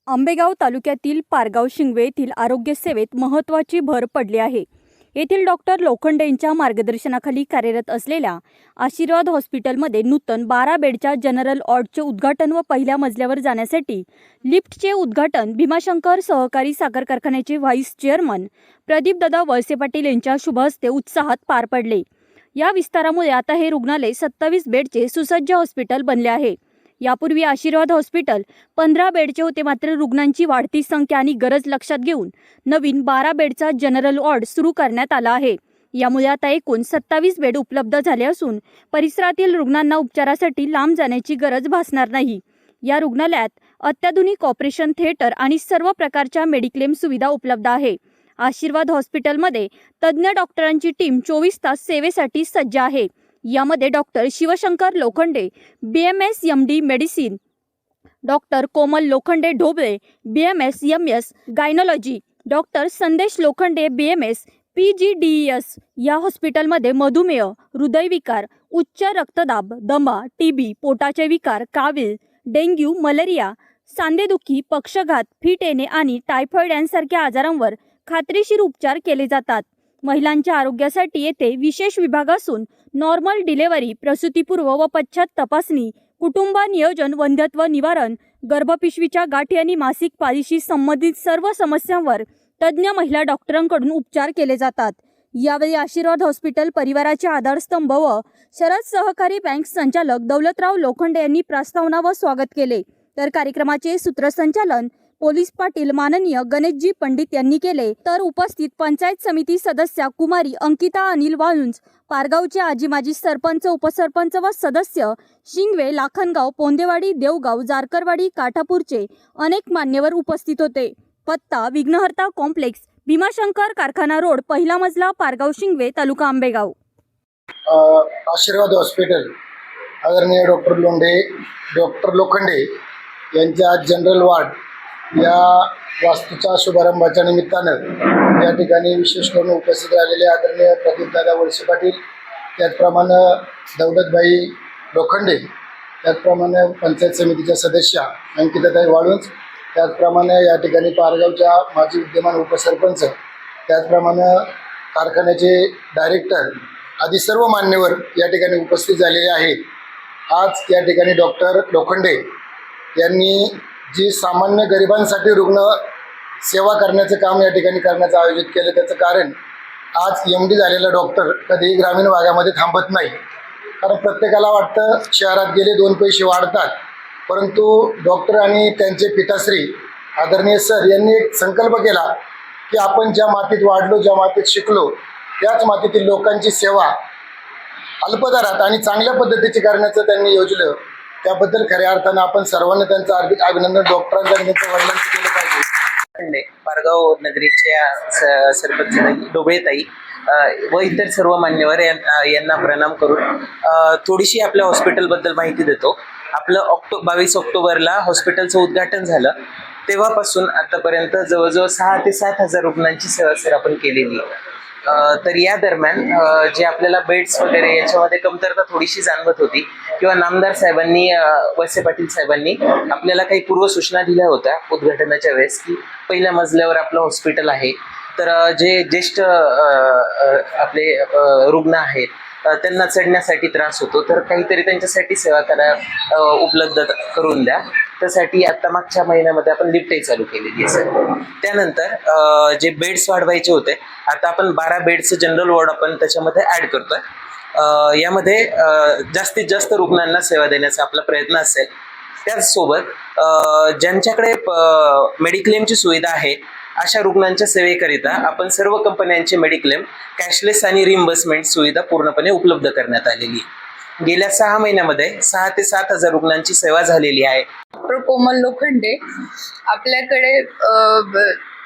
आंबेगाव तालुक्यातील पारगाव शिंगवे येथील आरोग्य सेवेत महत्त्वाची भर पडली आहे। येथील डॉक्टर लोखंडे यांच्या मार्गदर्शनाखाली कार्यरत असलेल्या आशीर्वाद हॉस्पिटलमध्ये नूतन 12 बेडच्या जनरल वॉर्डचे उद्घाटन व पहिल्या मजल्यावर जाण्यासाठी लिफ्टचे उद्घाटन भीमाशंकर सहकारी साखर कारखान्याचे व्हाईस चेअरमन प्रदीपदादा वळसे पाटील यांच्या शुभ हस्ते उत्साहात पार पडले। या विस्तारामुळे आता हे रुग्णालय 27 बेडचे सुसज्ज हॉस्पिटल बनले आहे। यापूर्वी आशीर्वाद हॉस्पिटल 15 बेडचे होते, मात्र रुग्णांची वाढती संख्या आणि गरज लक्षात घेऊन नवीन 12 बेडचा जनरल वॉर्ड सुरू करण्यात आला आहे। यामुळे आता एकूण 27 बेड उपलब्ध झाले असून परिसरातील रुग्णांना उपचारासाठी लांब जाण्याची गरज भासणार नाही। या रुग्णालयात अत्याधुनिक ऑपरेशन थिएटर आणि सर्व प्रकारच्या मेडिक्लेम सुविधा उपलब्ध आहे। आशीर्वाद हॉस्पिटलमध्ये तज्ज्ञ डॉक्टरांची टीम 24 तास सेवेसाठी सज्ज आहे। यामध्ये doctor Shivshankar Lokhande BMS MD medicine, doctor Komal Lokhande Dhoble BMS MS gynaecology, doctor Sandesh Lokhande BMS PGDES। या हॉस्पिटलमध्ये मधुमेह, हृदयविकार, उच्च रक्तदाब, दमा, TB, पोटाचे विकार, कावीळ, डेंग्यू, मलेरिया, सांधेदुखी, पक्षघात, फिट येणे आणि टायफॉइड यांसारख्या आजारांवर खात्रीशीर उपचार केले जातात। महिलांच्या आरोग्यासाठी येथे विशेष विभाग असून नॉर्मल डिलेव्हरी, प्रसूतीपूर्व व पश्चात तपासणी, कुटुंब नियोजन, वंध्यत्व निवारण, गर्भपिशवीच्या गाठी आणि मासिक पाळीशी संबंधित सर्व समस्यांवर तज्ज्ञ महिला डॉक्टरांकडून उपचार केले जातात। यावेळी आशीर्वाद हॉस्पिटल परिवाराचे आधारस्तंभ व शरद सहकारी बँक संचालक दौलतराव लोखंडे यांनी प्रस्तावना व स्वागत केले, तर कार्यक्रमाचे सूत्रसंचालन पोलीस पाटील माननीय गणेशजी पंडित यांनी केले। तर उपस्थित पंचायत समिती सदस्या कुमारी अंकिता अनिल वाळुंज, पारगावचे आजी माजी सरपंच, उपसरपंच व सदस्य शिंगवे, लाखनगाव, पोंदेवाडी, देवगाव, जारकरवाडी, काठापूरचे अनेक मान्यवर उपस्थित होते। पत्ता विघ्नहर्ता कॉम्प्लेक्स, भीमाशंकर कारखाना रोड, पहिला मजला, पारगाव शिंगवे, तालुका आंबेगाव। आशीर्वाद हॉस्पिटल आदरणीय डॉक्टर लोखंडे यांच्या आज जनरल वॉर्ड या वास्तूच्या शुभारंभाच्या निमित्तानं या ठिकाणी विशेष करून उपस्थित राहिलेले आदरणीय प्रदीपदादा वळसे पाटील, त्याचप्रमाणे दौलतभाई लोखंडे, त्याचप्रमाणे पंचायत समितीच्या सदस्या अंकिताताई वाळुंज, त्याचप्रमाणे या ठिकाणी पारगावच्या माजी विद्यमान उपसरपंच, त्याचप्रमाणे कारखान्याचे डायरेक्टर आदी सर्व मान्यवर या ठिकाणी उपस्थित झालेले आहेत। आज या ठिकाणी डॉक्टर लोखंडे यांनी जी सामान्य गरिबांसाठी रुग्ण सेवा करण्याचं काम या ठिकाणी करण्याचं आयोजित केलं, त्याचं कारण आज MD झालेला डॉक्टर कधीही ग्रामीण भागामध्ये थांबत नाही। कारण प्रत्येकाला वाटतं शहरात गेले 2 पैसे वाढतात, परंतु डॉक्टर आणि त्यांचे पिताश्री आदरणीय सर यांनी एक संकल्प केला की आपण ज्या मातीत वाढलो, ज्या मातीत शिकलो, त्याच मातीतील लोकांची सेवा अल्पदरात आणि चांगल्या पद्धतीची करण्याचं त्यांनी योजलं। त्याबद्दल खऱ्या अर्थानं आपण सर्वांनी त्यांचं हार्दिक अभिनंदन डॉक्टरांचं आणि त्यांच्या वडिलांचं केलं पाहिजे। पारगाव नगरीच्या सरपंच ढोबळेताई व इतर सर्व मान्यवर यांना प्रणाम करून थोडीशी आपल्या हॉस्पिटलबद्दल माहिती देतो। आपलं 22 ऑक्टोबरला हॉस्पिटलचं उद्घाटन झालं, तेव्हापासून आतापर्यंत जवळजवळ 6 ते 7 हजार रुग्णांची सेवा सर आपण केलेली। तर या दरम्यान जे आपल्याला बेड्स वगैरे याच्यामध्ये कमतरता थोडीशी जाणवत होती, किंवा नामदार साहेबांनी, वळसे पाटील साहेबांनी आपल्याला काही पूर्वसूचना दिल्या होत्या उद्घाटनाच्या वेळेस की पहिल्या मजल्यावर आपलं हॉस्पिटल आहे, तर जे ज्येष्ठ आपले रुग्ण आहेत त्यांना चढण्यासाठी त्रास होतो, तर काहीतरी त्यांच्यासाठी सेवा उपलब्ध करून द्या। त्यासाठी आता मागच्या महिन्यामध्ये आपण लिफ्टही चालू केलेली आहे सर। त्यानंतर जे बेड्स वाढवायचे होते, आता आपण 12 बेडचं जनरल वॉर्ड आपण त्याच्यामध्ये ॲड करतोय। यामध्ये जास्तीत जास्त रुग्णांना सेवा देण्याचा आपला प्रयत्न असेल। त्याचसोबत ज्यांच्याकडे मेडिक्लेमची सुविधा आहे अशा रुग्णांच्या सेवेकरिता आपण सर्व कंपन्यांचे मेडिक्लेम कॅशलेस आणि रिइंबर्समेंट सुविधा पूर्णपणे उपलब्ध करण्यात आलेली आहे। गेल्या 6 महिन्यामध्ये 6 ते 7 हजार रुग्णांची सेवा झालेली आहे। डॉक्टर कोमल लोखंडे, आपल्याकडे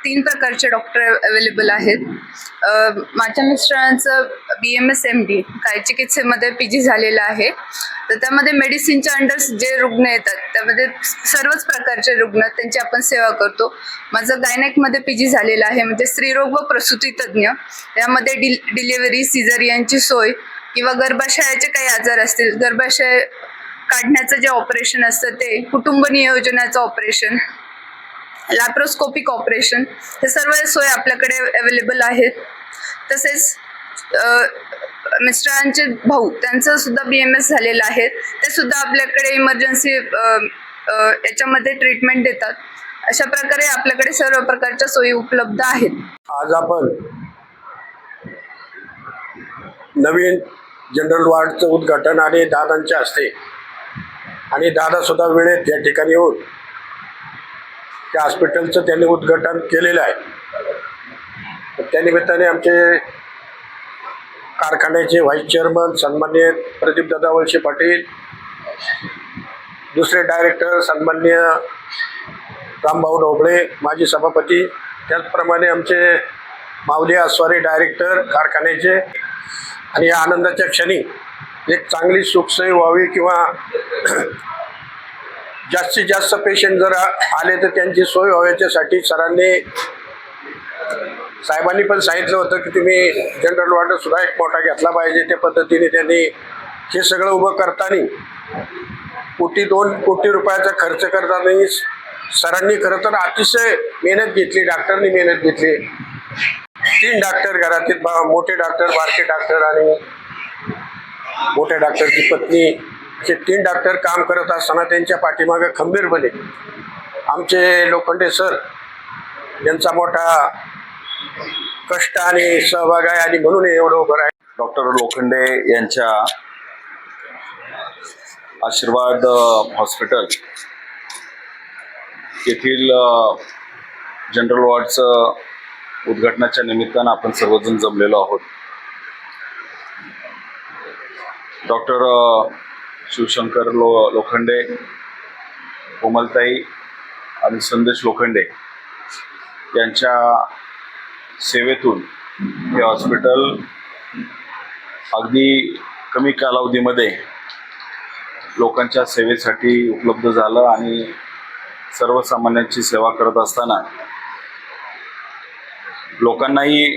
3 प्रकारचे डॉक्टर अवेलेबल आहेत। माझ्या मिस्टरांचं BMS MD काय चिकित्सेमध्ये PG झालेलं आहे, तर त्यामध्ये मेडिसिनच्या अंडर जे रुग्ण येतात त्यामध्ये सर्वच प्रकारचे रुग्ण त्यांची आपण सेवा करतो। माझं गायनेकमध्ये PG झालेलं आहे, म्हणजे स्त्रीरोग व प्रसूती तज्ज्ञ। यामध्ये डिलिव्हरी, सिझरियनची सोय किंवा गर्भाशयाचे काही आजार असतील, गर्भाशय काढण्याचं जे ऑपरेशन असतं ते, कुटुंब नियोजनाचं ऑपरेशन, लॅप्रोस्कोपिक ऑपरेशन, हे सर्व सोय आपल्याकडे अवेलेबल आहेत. तसेच मिस्टरांचे भाऊ, त्यांचं सुद्धा BMS झालेलं आहे, ते सुद्धा आपल्याकडे इमर्जन्सी याच्यामध्ये ट्रीटमेंट देतात. अशा प्रकारे आपल्याकडे सर्व प्रकारच्या सोयी उपलब्ध आहेत. आज आपण नवीन जनरल वॉर्डचं उद्घाटन आणि दादांच्या हस्ते आणि दादासुद्धा वेळेत या ठिकाणी येऊन त्या हॉस्पिटलचं त्यांनी उद्घाटन केलेलं आहे. त्यानिमित्ताने आमचे कारखान्याचे व्हाईस चेअरमन सन्माननीय प्रदीपदादा वळसे पाटील, दुसरे डायरेक्टर सन्माननीय रामभाऊ ढोबळे माजी सभापती, त्याचप्रमाणे आमचे माऊली आस्वारे डायरेक्टर कारखान्याचे, आणि या आनंदाच्या क्षणी एक चांगली सुखसोयी व्हावी किंवा जास्तीत जास्त पेशंट जर आले तर त्यांची सोय व्हावी याच्यासाठी साहेबांनी पण सांगितलं होतं की तुम्ही जनरल वॉर्ड सुद्धा एक मोठा घेतला पाहिजे. त्या पद्धतीने त्यांनी हे सगळं उभं करताना 1-2 कोटी रुपयाचा खर्च करताना सरांनी खरं तर अतिशय मेहनत घेतली, डॉक्टरनी मेहनत घेतली. 3 डॉक्टर घरातील, मोठे डॉक्टर, बारके डॉक्टर आणि मोठ्या डॉक्टरची पत्नी, असे 3 डॉक्टर काम करत असताना त्यांच्या पाठीमागे खंबीरपणे आमचे लोखंडे सर यांचा मोठा कष्ट आणि सहभाग आहे आणि म्हणून एवढं उभं आहे. डॉक्टर लोखंडे यांच्या आशीर्वाद हॉस्पिटल येथील जनरल वॉर्डचं उद्घाटनाच्या निमित्तानं आपण सर्वजण जमलेलो आहोत. डॉक्टर शिवशंकर लोखंडे, कोमलताई आणि संदेश लोखंडे यांच्या सेवेतून हे हॉस्पिटल अगदी कमी कालावधीमध्ये लोकांच्या सेवेसाठी उपलब्ध झालं आणि सर्वसामान्यांची सेवा करत असताना लोकांनाही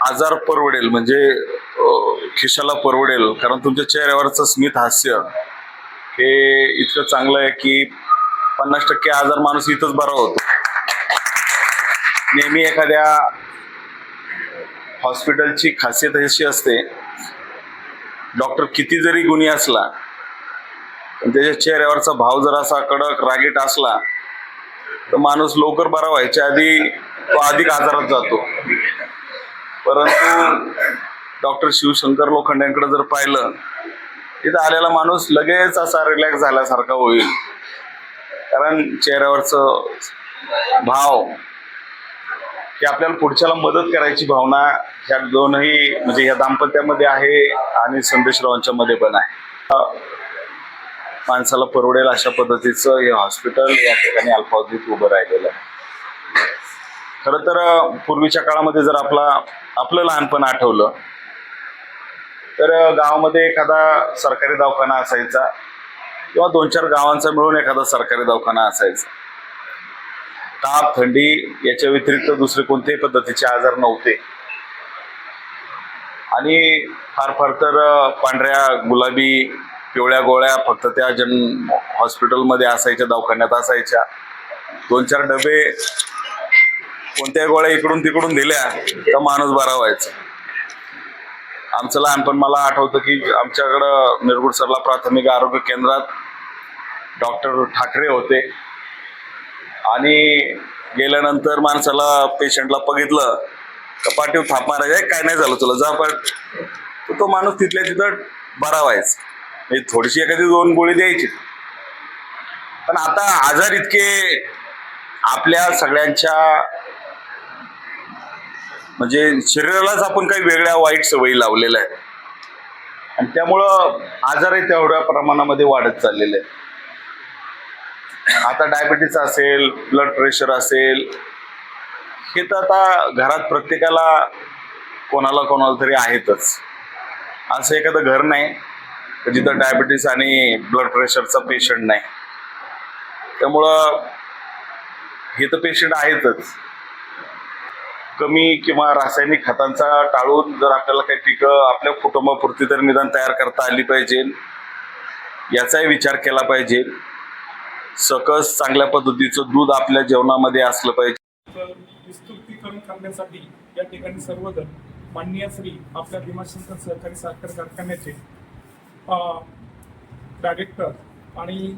आजार परवडेल, म्हणजे खिशाला परवडेल, कारण तुमच्या चेहऱ्यावरचं स्मित हास्य हे इतकं चांगलं आहे की 50% आजार माणूस इथंच बरा होतो. नेहमी एखाद्या हॉस्पिटलची खासियत अशी असते, डॉक्टर किती जरी गुणी असला पण त्याच्या चेहऱ्यावरचा भाव जर असा कडक रागीट असला तर माणूस लवकर बरा व्हायच्या आधी तो अधिक आजारात जातो. परंतु डॉक्टर शिवशंकर लोखंडेंकडे जर पाहिलं, तिथं आलेला माणूस लगेच असा रिलॅक्स झाल्यासारखा होईल, कारण चेहऱ्यावरचं भाव की आपल्याला पुढच्याला मदत करायची भावना ह्या दोनही, म्हणजे ह्या दाम्पत्यामध्ये आहे आणि संदेशरावांच्या मध्ये पण आहे. माणसाला परवडेल अशा पद्धतीचं हे हॉस्पिटल या ठिकाणी अल्पावधीत उभं राहिलेलं आहे. खरं तर पूर्वीच्या काळामध्ये जर आपलं लहानपण आठवलं तर गावामध्ये एखादा सरकारी दवाखाना असायचा किंवा 2-4 गावांचा मिळून एखादा सरकारी दवाखाना असायचा. ताप, थंडी याच्या व्यतिरिक्त दुसरे कोणत्याही पद्धतीचे आजार नव्हते आणि फार तर पांढऱ्या, गुलाबी, पिवळ्या गोळ्या फक्त त्या हॉस्पिटलमध्ये असायच्या, दवाखान्यात असायच्या. 2-4 डबे कोणत्याही गोळ्या इकडून तिकडून दिल्या तर माणूस बरा व्हायचा. आमचं लहानपण मला आठवतं की आमच्याकडं निरगुडसरला प्राथमिक आरोग्य केंद्रात डॉक्टर ठाकरे होते आणि गेल्यानंतर माणसाला, पेशंटला बघितलं तर पाठीवर थाप मारायचा, काय नाही झालं तुला, जा पण तो माणूस तिथल्या तिथं बरा व्हायचा. म्हणजे थोडीशी एखादी 2 गोळी द्यायची. पण आता आजार इतके आपल्या सगळ्यांच्या, म्हणजे शरीरालाच आपण काही वेगळ्या वाईट सवयी लावलेल्या आहेत आणि त्यामुळं आजारही तेवढ्या प्रमाणामध्ये वाढत चाललेले आहेत. आता डायबिटीस असेल, ब्लड प्रेशर असेल, हे तर आता घरात प्रत्येकाला कोणाला तरी आहेतच. असं एखादं घर नाही जिथं डायबिटीस आणि ब्लड प्रेशरचा पेशंट नाही. त्यामुळं हे तर पेशंट आहेतच. कमी किंवा रासायनिक खतांचा टाळून जर आपल्याला काही पिकं आपल्या कुटुंबापुरती तर निदान तयार करता आली पाहिजे, याचाही विचार केला पाहिजे. सकस चांगल्या पद्धतीचं दूध आपल्या जेवणामध्ये असलं पाहिजे. विस्तृतीकरण करण्यासाठी या ठिकाणी सर्वजण माननीय श्री आपल्या भीमाशंकर सहकारी साखर कारखान्याचे डायरेक्टर आणि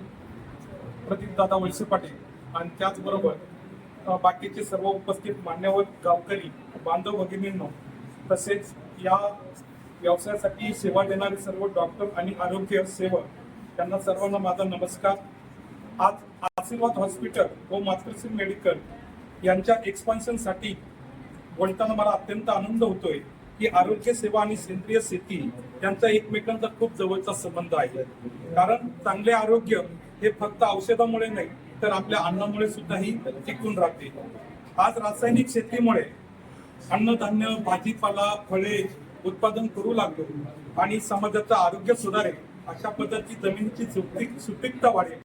प्रदीपदादा वळसे पाटील आणि त्याचबरोबर बाकीचे सर्व उपस्थित मान्यवर गावकरी बांधव भगिनींनो तसेच या व्यवसायासाठी सेवा देणारे सर्व डॉक्टर आणि आरोग्य सेवक यांना सर्वांना माझा नमस्कार. आज आशीर्वाद हॉस्पिटल व मातृश्री मेडिकल यांच्या एक्सपान्शनसाठी बोलताना मला अत्यंत आनंद होतोय की आरोग्य सेवा आणि सेंद्रिय शेती यांचा एकमेकांचा खूप जवळचा संबंध आहे. कारण चांगले आरोग्य हे फक्त औषधामुळे नाही तर आपल्या अन्नामुळे सुद्धाही टिकून राहते. आज रासायनिक शेतीमुळे अन्नधान्य भाजीपाला फळे उत्पादन करू लागलो आणि समाजाचं आरोग्य सुधारेल अशा पद्धतीची जमिनीची सुपीकता वाढेल